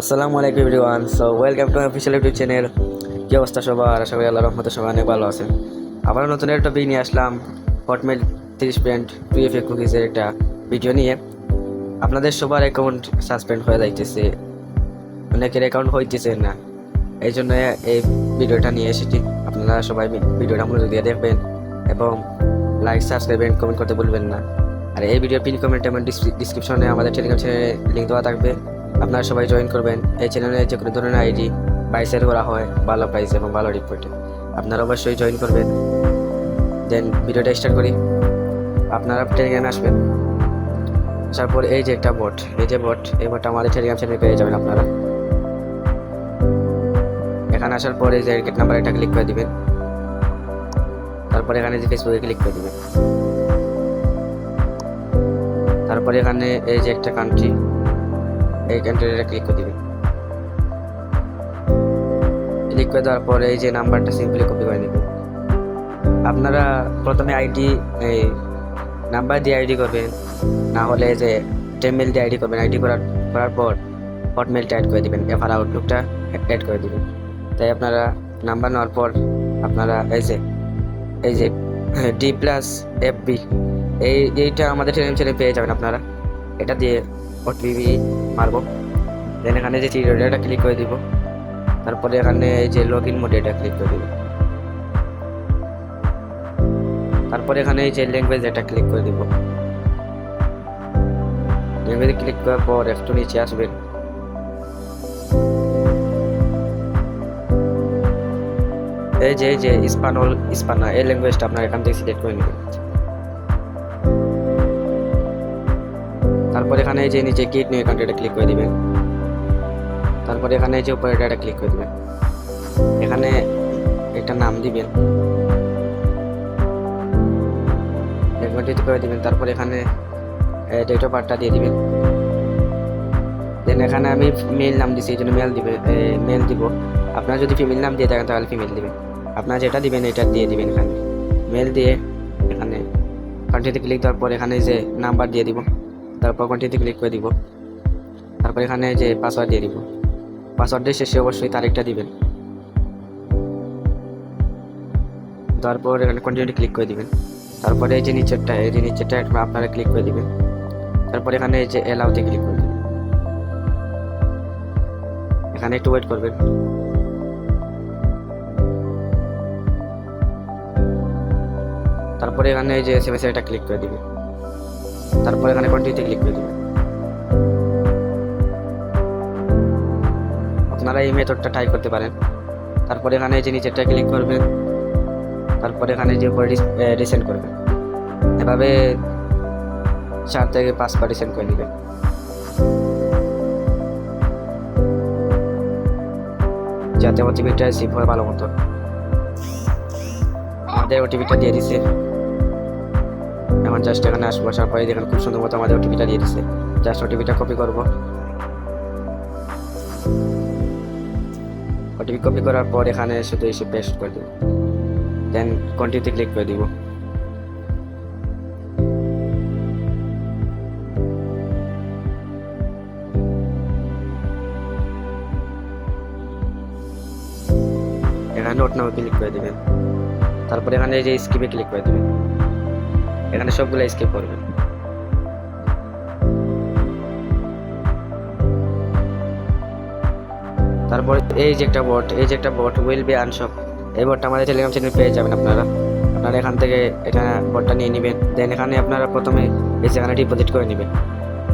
আসসালামু আলাইকুম everyone. So welcome to my official YouTube channel. কি অবস্থা সবার? আশা করি আল্লাহর রহমতে সবাই অনেক ভালো আছেন। আবার নতুন একটা টপিক নিয়ে আসলাম, হটমেল 30.2FA কুকিজের একটা ভিডিও নিয়ে। আপনাদের সবার অ্যাকাউন্ট সাসপেন্ড হয়ে যাইতেছে, অনেকের অ্যাকাউন্ট হইতেছে না, এই জন্য এই ভিডিওটা নিয়ে এসেছি। আপনারা সবাই ভিডিওটা মনোযোগ দিয়ে দেখবেন এবং লাইক, সাবস্ক্রাইব এন্ড কমেন্ট করতে ভুলবেন না। আর এই ভিডিও পিন কমেন্ট এবং ডিসক্রিপশনে আমাদের টেলিগ্রাম চ্যানেলে লিঙ্ক দেওয়া থাকবে, আপনারা সবাই জয়েন করবেন। এই চ্যানেলে যে কোনো ধরনের আইডি বাইসের করা হয় ভালো প্রাইস এবং ভালো রিপোর্টে, আপনারা অবশ্যই জয়েন করবেন। দেন ভিডিওটা স্টার্ট করি। আপনারা টেলিগ্রামে আসবেন, আসার পর এই যে একটা বট, এই যে বট, এই বটটা আমাদের টেলিগ্রাম চ্যানেলে পেয়ে যাবেন আপনারা। এখানে আসার পর এই যে গেট নাম্বার এটা ক্লিক করে দিবেন, তারপরে এখানে যে ফেসবুকে ক্লিক করে দিবেন, তারপরে এখানে এই যে একটা কান্ট্রি, এই কান্ট্রিটা ক্লিক করে দিবেন। ক্লিক করে দেওয়ার পরে এই যে নাম্বারটা সিম্পলি কপি করে নেবেন। আপনারা প্রথমে আইডি এই নাম্বার দিয়ে আইডি করবেন, না হলে যে টেমমেল দিয়ে আইডি করবেন। আইডি করার পর হটমেলটা অ্যাড করে দিবেন, এবার আউটলুকটা অ্যাড করে দিবেন। তাই আপনারা নাম্বার নেওয়ার পর আপনারা এই যে D+FB এইটা আমাদের টেলিগ্রাম চ্যানেলে পেয়ে যাবেন আপনারা। এটা দিয়ে ওটিপি মারবো, দেন এখানে যে থ্রি ক্লিক করে দিব, তারপরে এখানে এই যে লগ ইন মোড এটা ক্লিক করে দিব, তারপরে এখানে এই যে ল্যাঙ্গুয়েজ এটা ক্লিক করে দিব। ল্যাঙ্গুয়েজে ক্লিক করার পর একটু নিচে আসবেন, এই যে ইস্পানা এই ল্যাঙ্গুয়েজটা আপনার এখান থেকে সিলেক্ট করে নেবেন। তারপর এখানে এই যে নিচে ক্রিয়েট নিউ অ্যাকাউন্ট এটা ক্লিক করে দিবেন, তারপরে এখানে এই যে উপরে এটা ক্লিক করে দিবেন, এখানে একটা নাম দিবেন, ল্যাঙ্গুয়েজ করে দিবেন, তারপর এখানে ডেট অফ বার্থটা দিয়ে দিবেন। দেন এখানে আমি মেল নাম দিছি, এই জন্য মেল দিব। আপনারা যদি ফিমেল নাম দিয়ে থাকেন তাহলে ফিমেল দিবেন, আপনারা যেটা দিবেন এটা দিয়ে দিবেন। এখানে মেল দিয়ে এখানে কন্টিনিউতে ক্লিক দেওয়ার পর এখানে যে নাম্বার দিয়ে দিব, তারপর কন্টিনিউতে ক্লিক করে দিব, তারপর এখানে যে পাসওয়ার্ড দিয়ে দিব। পাসওয়ার্ডের শেষে অবশ্যই তারিখটা দিবেন, তারপর এখানে কন্টিনিউতে ক্লিক করে দিবেন। তারপরে এই যে নিচেরটা আপনারা ক্লিক করে দিবেন, তারপর এখানে এই যে এলাউতে ক্লিক করে দিবেন। এখানে একটু ওয়েট করবেন, তারপরে এখানে এই যে এসএমএস এটা ক্লিক করে দিবেন, তারপর এখানে কন্টিনিউতে ক্লিক করে দিবেন। আপনারা এই মেথডটা ট্রাই করতে পারেন। তারপরে এখানে এই যে নিচেরটা ক্লিক করবেন, তারপরে এখানে যে উপরে রিসেন্ড করবেন, এভাবে 4 থেকে 5 বার রিসেন্ড করে নেবেন। যাতে ওটিপিটা রিসিভ হয় ভালো মতো। আমাদের ওটিপিটা দিয়ে দিছে, এখন জাস্ট এখানে আসবো, আসার পরে দেখেন খুব সুন্দর মতো আমাদের ওটিপিটা দিয়ে দিছে। জাস্ট ওটিপিটা কপি করব, ওটিপি কপি করার পর এখানে শুধু এসে পেস্ট করে দেব, দেন কন্টিনিউতে ক্লিক করে দিব। এখানে নোট নাও ক্লিক করে দিবেন, তারপরে এখানে এই যে স্কিপে ক্লিক করে দিবেন, এখানে সবগুলো স্কিপ করবেন। তারপর এই যে একটা বট উইল বি আনশপ, এই বটটা আমাদের টেলিগ্রাম চ্যানেলে পেয়ে যাবেন আপনারা এখান থেকে এটা বটটা নিয়ে নেবেন। দেন এখানে আপনারা প্রথমে এই যেখানে ডিপোজিট করে নেবেন।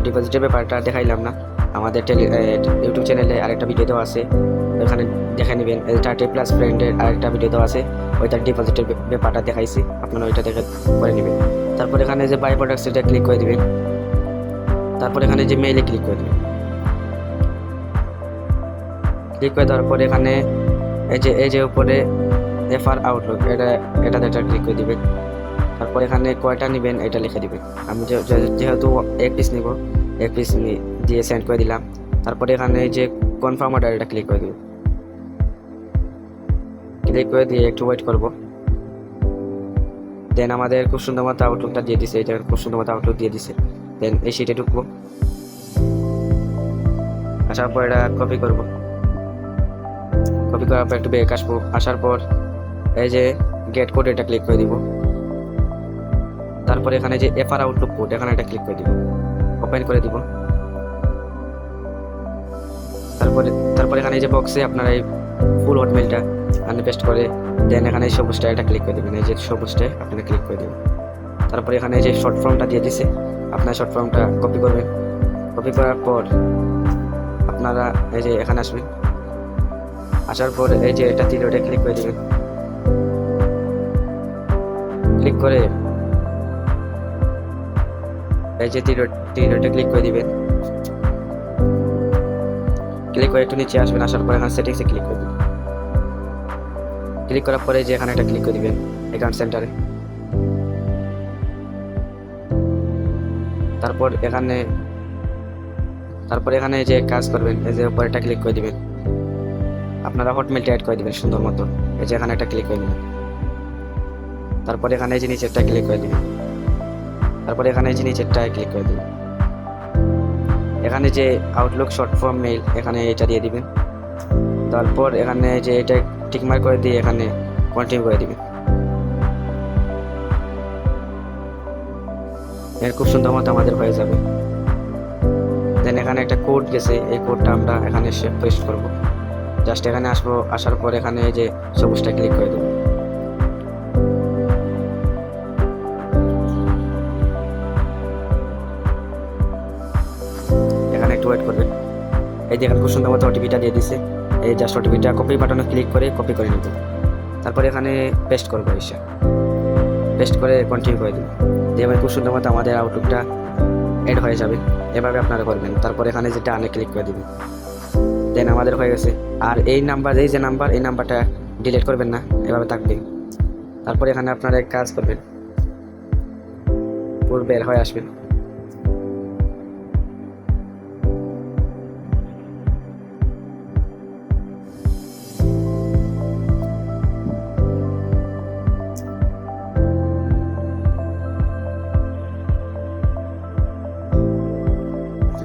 ডিপোজিটের ব্যাপারটা দেখাইলাম না, আমাদের ইউটিউব চ্যানেলে আরেকটা ভিডিও দেওয়া আছে, ওখানে দেখে নেবেন। 30+ ফ্রেন্ডের আরেকটা ভিডিও দেওয়া আছে, ওইটা ডিপোজিটের ব্যাপারটা দেখাইছি, আপনারা ওইটা দেখে করে নেবেন। তারপর এখানে যে বাই প্রোডাক্টস এটা ক্লিক করে দিবেন, তারপর এখানে যে মেইলে ক্লিক করে দিবেন। ক্লিক করে দেওয়ার পরে এখানে এই যে উপরে রেফার আউটলুক এটাতে ক্লিক করে দিবেন। তারপর এখানে কয়টা নেবেন এটা লিখে দিবেন। আমি যেহেতু এক পিস নিব, এক পিস দিয়ে সেন্ড করে দিলাম। তারপরে এখানে যে কনফার্ম অর্ডার এটা ক্লিক করে দিব, ক্লিক করে দিয়ে একটু ওয়েট করব। দেন আমাদের খুব সুন্দর মতো আউটলুকটা দিয়ে দিছে, এটা খুব সুন্দর মতো আউটলুক দিয়ে দিছে। দেন এই শিটে ঢুকবো, আসার পর এটা কপি করব। কপি করার পর একটু ব্যাক আসবো, আসার পর এই যে গেট কোড এটা ক্লিক করে দিব। তারপর এখানে যে এফআর আউটলুক কোড এখানে এটা ক্লিক করে দিব, ওপেন করে দিব। তারপরে এখানে যে বক্সে আপনারা এই ফুল হটমেলটা এখানে পেস্ট করে দেন এখানে এই সবুজটা এটা ক্লিক করে দেবেন, এই যে সবুজটা আপনারা ক্লিক করে দেবেন। তারপরে এখানে যে শর্ট ফর্মটা দিয়ে দিছে আপনার শর্ট ফর্মটা কপি করবেন। কপি করার পর আপনারা এই যে এখানে আসবেন, আসার পর এই যে এটা তীরটা ক্লিক করে দেবেন। ক্লিক করে এই যে তীরটা ক্লিক করে দিবেন। ক্লিক করে একটু নিচে আসবেন, আসার পর এখানে সেটিংসে ক্লিক করে দিবেন। ক্লিক করার পরে যে এখানে এটা ক্লিক করে দিবেন অ্যাকাউন্ট সেন্টারে। তারপর এখানে যে কাজ করবেন এই যে উপরে এটা ক্লিক করে দিবেন। আপনারা হটমেলটা অ্যাড করে দিবেন সুন্দর মতো, এই যে এখানে একটা ক্লিক করে দিবেন। তারপর এখানে এই যে নিচেরটা ক্লিক করে দিবেন। তারপর এখানে এই যে নিচেরটা ক্লিক করে দিবেন। এখানে যে আউটলুক শর্ট ফর্ম মেইল এখানে এটা দিয়ে দিবেন। তারপর এখানে যে এটা টিকমার্ক করে দিয়ে এখানে কন্টিনিউ করে দিবেন। এর খুব সুন্দর মতো আমাদের হয়ে যাবে। দেন এখানে একটা কোড গেছে, এই কোডটা আমরা এখানে পেস্ট করব। জাস্ট এখানে আসবো, আসার পর এখানে এই যে সবুজটা ক্লিক করে দেব। এখানে একটু ওয়েট করবেন। এই যে এখানে খুব সুন্দর মতো ওটিপিটা দিয়ে দিছে, এই জাস্ট ওটিপিটা কপি বাটনে ক্লিক করে কপি করে নেব। তারপর এখানে পেস্ট করবো, এসে পেস্ট করে কন্টিনিউ করে দেব। যেভাবে খুব সুন্দর মতো আমাদের আউটলুকটা এড হয়ে যাবে, এভাবে আপনারা করবেন। তারপর এখানে যেটা আনে ক্লিক করে দিবেন, দেন আমাদের হয়ে গেছে। আর এই যে নাম্বার এই নাম্বারটা ডিলিট করবেন না, এভাবে থাকবে। তারপর এখানে আপনারা এক কাজ করবেন, পুরো বের হয়ে আসবেন।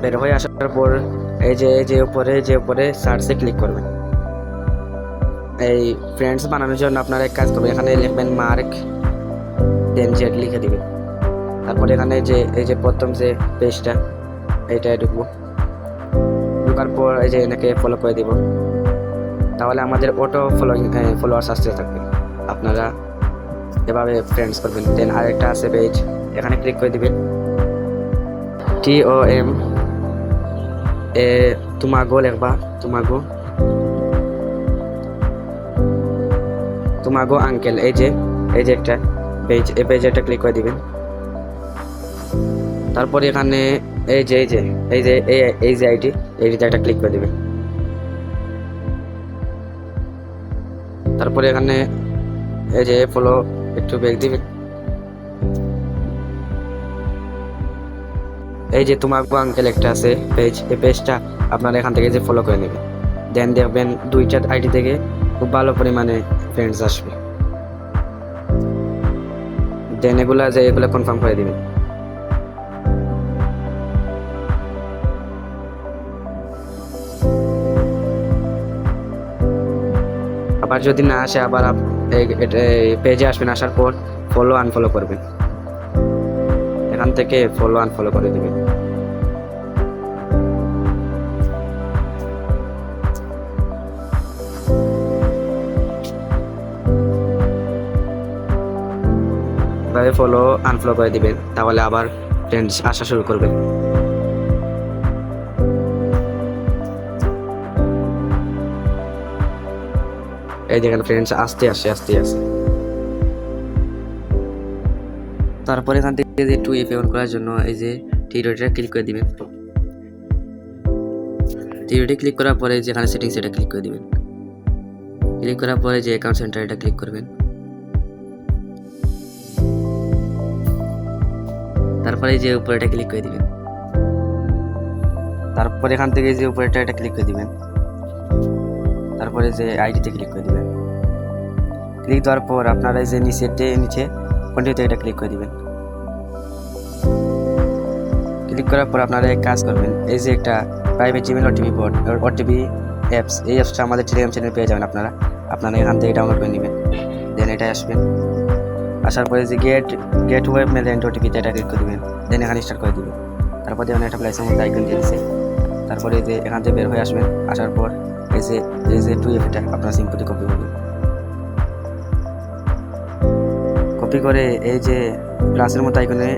বের হয়ে আসার পর এই যে উপরে সার্চে ক্লিক করবেন। এই ফ্রেন্ডস বানানোর জন্য আপনারা এক কাজ করবেন, এখানে লিখবেন মার্ক দেন জেড লিখে দিবেন। তারপর এখানে এই যে প্রথম যে পেজটা এইটায় ঢুকার পর এই যে এনাকে ফলো করে দিব। তাহলে আমাদের অটো ফলোয়ার্স আসতে থাকবে। আপনারা এভাবে ফ্রেন্ডস করবেন। দেন আরেকটা আছে পেজ, এখানে ক্লিক করে দিবেন। TOM তোমাগো লিখবা, তোমাগো আঙ্কেল, এই যে একটা পেজ, এই পেজে একটা ক্লিক করে দিবেন। তারপর এখানে এই যে আইডি এইটিতে একটা ক্লিক করে দিবেন। তারপরে এখানে এই যে ফলো একটু ব্যাক দিবেন। এই যে তোমাগো আঙ্কেল একটা আছে পেজ, এই পেজটা আপনারা এখান থেকে যে ফলো করে নেবেন। দেন দেখবেন দুইটা আইডি থেকে খুব ভালো পরিমাণে ফ্রেন্ডস আসবে। দেন এগুলা কনফার্ম করে দিবেন। আবার যদি না আসে আবার পেজে আসবেন, আসার পর ফলো আনফলো করবেন। এখান থেকে ফলো আনফলো করে দিবেন। এভাবে ফলো আনফলো করে দিবেন, তাহলে আবার ফ্রেন্ডস আসা শুরু করবেন। এই দেখেন ফ্রেন্ডস আসতে আসে। তারপর এখান থেকে যে 2FA অন করার জন্য এই যে টিরোটা ক্লিক করে দিবেন। টিরোটি ক্লিক করার পরে যেখানে সেটিংস এটা ক্লিক করে দিবেন। ক্লিক করার পরে যে অ্যাকাউন্ট সেন্টার এটা ক্লিক করবেন। তারপরে যে উপরেটা ক্লিক করে দিবেন। তারপর এখান থেকে যে উপরেটা এটা ক্লিক করে দিবেন। তারপরে যে আইডিতে ক্লিক করে দিবেন। ক্লিক দেওয়ার পর আপনারা এই যে নিচে কন্টিনিউতে এটা ক্লিক করে দিবেন। ক্লিক করার পর আপনারা এক কাজ করবেন, এই যে একটা private Gmail OTP board OTP apps, এই অ্যাপসটা আমাদের টেলিগ্রাম চ্যানেলে পেয়ে যাবেন আপনারা এখান থেকে ডাউনলোড করে নেবেন। দেন এটাই আসবেন, আসার পরে যে গেট ওয়েব মেল এন্ড ওটিপিতে এটা ক্লিক করে দেবেন। দেন এখানে স্টার্ট করে দেবেন। তারপর দেখুন একটা প্লাসের মধ্যে আইকন দিয়ে দিচ্ছে। তারপরে যে এখান থেকে বের হয়ে আসবেন, আসার পর এই যে 2F এটা আপনারা সিম্পলি কপি করবেন। কপি করে এই যে প্লাসের মতো আইকনে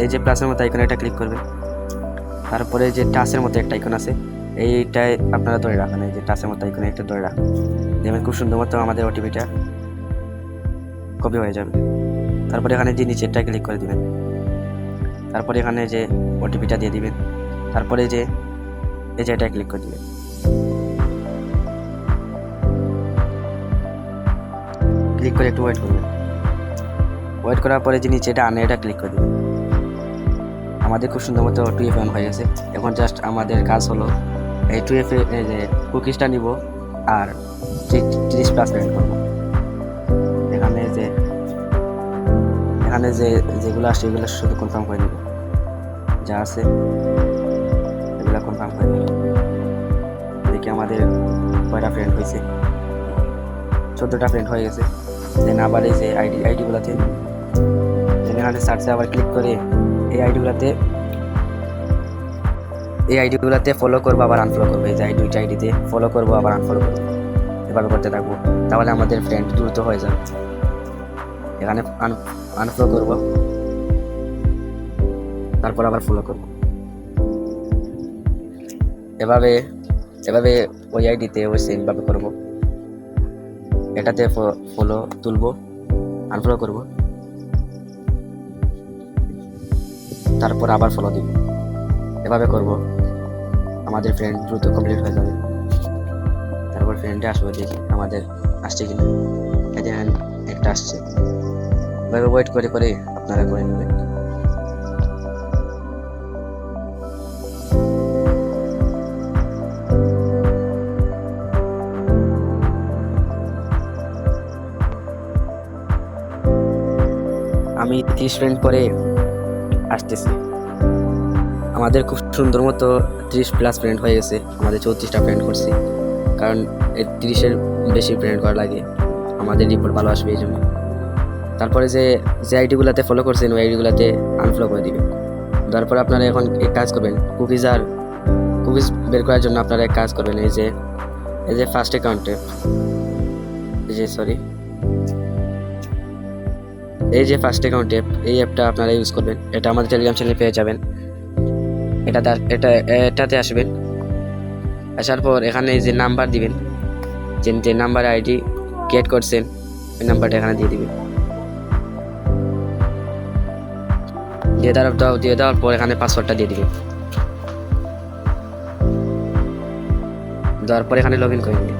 এই যে প্লাসের মতো আইকনে এটা ক্লিক করবেন। তারপরে যে টাচের মতো একটা আইকন আছে, এইটাই আপনারা ধরে রাখেন, এই যে টাচের মতো আইকনে একটা ধরে রাখেন। দেখবেন খুব সুন্দর মতো আমাদের ওটিপিটা কপি হয়ে যাবে। তারপরে এখানে যে নিচেরটা ক্লিক করে দিবেন। তারপরে এখানে যে ওটিপিটা দিয়ে দিবেন। তারপরে যে এই যে এটা ক্লিক করে দিবেন। ক্লিক করে একটু ওয়েট করবেন। ওয়েট করার পরে যে নিচে এটা আনে এটা ক্লিক করে দেবেন। আমাদের খুব সুন্দর মতো 2F অন হয়ে গেছে। এখন জাস্ট আমাদের কাজ হলো এই 2F এই যে কুকিজটা নিব আর 30+ পেমেন্ট করবো। এখানে যেগুলো আসছে এগুলো শুধু কনফার্ম করে নেব, যা আছে এগুলো কনফার্ম করে নেব। দেখি আমাদের কয়টা ফ্রেন্ড হয়েছে, 14টা ফ্রেন্ড হয়ে গেছে। দেন আবার এই যে আইডিগুলোতে এখানে সার্চে আবার ক্লিক করে এই আইডিগুলোতে ফলো করবো আবার আনফলো করবো। এই যে দুইটা আইডিতে ফলো করবো আবার আনফলো করবো, এভাবে করতে থাকবো। তাহলে আমাদের ফ্রেন্ড দ্রুত হয়ে যাবে। এখানে আনফলো করবো, তারপর আবার ফলো করবো। এভাবে ওই আইডিতে ওই সেমভাবে করবো। এটাতে ফলো তুলবো, আনফলো করব, তারপর আবার ফলো দিব। এভাবে করব, আমাদের ফ্রেন্ড দ্রুত কমপ্লিট হয়ে যাবে। তারপর ফ্রেন্ডে আসবো, দেখি আমাদের আসছে কিনা। দেখেন একটা আসছে। এভাবে ওয়েট করে আপনারা করে নেবেন। আমি 30 ফ্রেন্ড করে আসতেছি। আমাদের খুব সুন্দর মতো 30+ ফ্রেন্ড হয়ে গেছে। আমাদের 34টা ফ্রেন্ড করছি, কারণ এই 30-এর বেশি ফ্রেন্ড করা লাগে, আমাদের রিপোর্ট ভালো আসবে এই জন্য। তারপরে যে আইডিগুলোতে ফলো করছেন ওই আইডিগুলোতে আনফলো করে দিবেন। তারপর আপনারা এখন এক কাজ করবেন, কুকিজ বের করার জন্য আপনারা এক কাজ করবেন। এই যে ফার্স্ট অ্যাকাউন্টে এই যে ফার্স্ট অ্যাকাউন্ট অ্যাপ, এই অ্যাপটা আপনারা ইউজ করবেন। এটা আমাদের টেলিগ্রাম চ্যানেলে পেয়ে যাবেন। এটাতে আসবেন। আসার পর এখানে যে নাম্বার দিবেন, যে নাম্বার আইডি ক্রিয়েট করছেন ওই নাম্বারটা এখানে দিয়ে দিবেন। দিয়ে দেওয়ার পর এখানে পাসওয়ার্ডটা দিয়ে দিবেন। দেওয়ার পর এখানে লগ ইন করে নিন।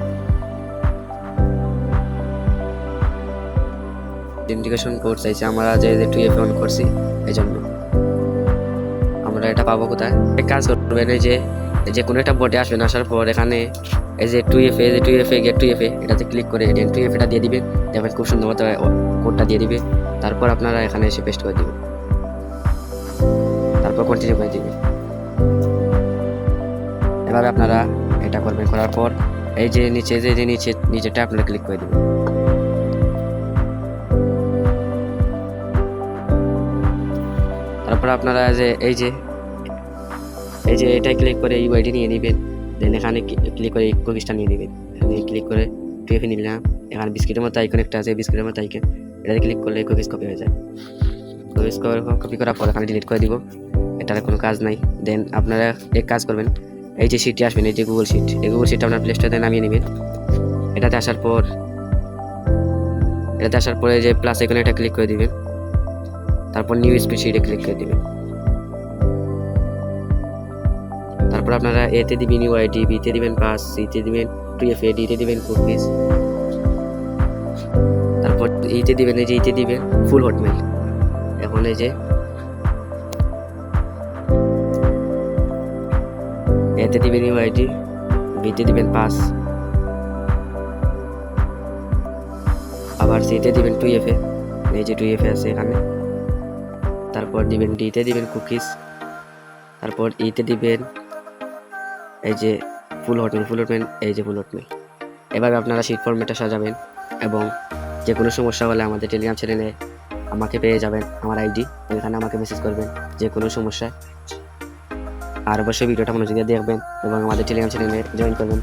ইন্ডিকেশন কোড চাইছে, আমরা যে 2F অন করছি এই জন্য। আমরা এটা পাবো কোথায়? এক কাজ করবেন, এই যে কোনো একটা বোর্ডে আসবেন। আসার পর এখানে এই যে 2F গেট 2F এটাতে ক্লিক করে 2F এটা দিয়ে দিবেন। দেখবেন খুব সুন্দর মতো কোডটা দিয়ে দিবে। তারপর আপনারা এখানে এসে পেস্ট করে দিবেন, তারপর কন্টিনিউ করে দিবেন। এভাবে আপনারা এটা করবেন। করার পর এই যে নিচেটা আপনারা ক্লিক করে দিবেন। তারপর আপনারা এই যে এটাই ক্লিক করে ইউআইডি নিয়ে নেবেন। দেন এখানে ক্লিক করে কুকিজটা নিয়ে নেবেন। এখানে ক্লিক করে 2F নিলাম। এখানে বিস্কিটের মতো আইকন একটা আছে, বিস্কিটের মতো আইকন, এটাতে ক্লিক করলে কুকিজ কপি হয়ে যায়। কপি করার পর এখানে ডিলিট করে দিব, এটার কোনো কাজ নাই। দেন আপনারা এক কাজ করবেন, এই যে শিটে আসবেন, এই যে গুগল শিট, এই গুগল শিটটা আপনার প্লে স্টোরে নামিয়ে নেবেন। এটাতে আসার পরে যে প্লাস আইকনে এটা ক্লিক করে দিবেন। তারপর নিউ স্প্রেডশিটে ক্লিক করে দিবেন। তারপর আপনারা এতে দিবেন ইউআইডি, বিতে দিবেন পাস, সিতে দিবেন 2F, ডিতে দিবেন কুকিজ, তারপর ইতে দিবেন ফুল হটমেল। এখন এই যে এতে দিবেন ইউআইডি, বিতে দিবেন পাস, আবার সিতে দিবেন 2F, এই যে 2F আছে এখানে। তারপর দিবেন ডিতে দিবেন কুকিজ, তারপর ইতে দিবেন এই যে ফুল হটমেল এই যে ফুল হটমেল। এভাবে আপনারা শীট ফরম্যাটে সাজাবেন এবং যে কোনো সমস্যা হলে আমাদের টেলিগ্রাম চ্যানেলে আমাকে পেয়ে যাবেন, আমার আইডি, ওইখানে আমাকে মেসেজ করবেন যে কোনো সমস্যায়। আর অবশ্যই ভিডিওটা মনোযোগ দিয়ে দেখবেন এবং আমাদের টেলিগ্রাম চ্যানেলে জয়েন করবেন।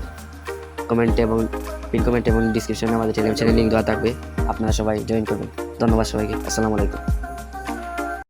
পিন কমেন্ট এবং ডিসক্রিপশনে আমাদের টেলিগ্রাম চ্যানেল লিঙ্ক দেওয়া থাকবে, আপনারা সবাই জয়েন করবেন। ধন্যবাদ সবাইকে, আসসালামু আলাইকুম।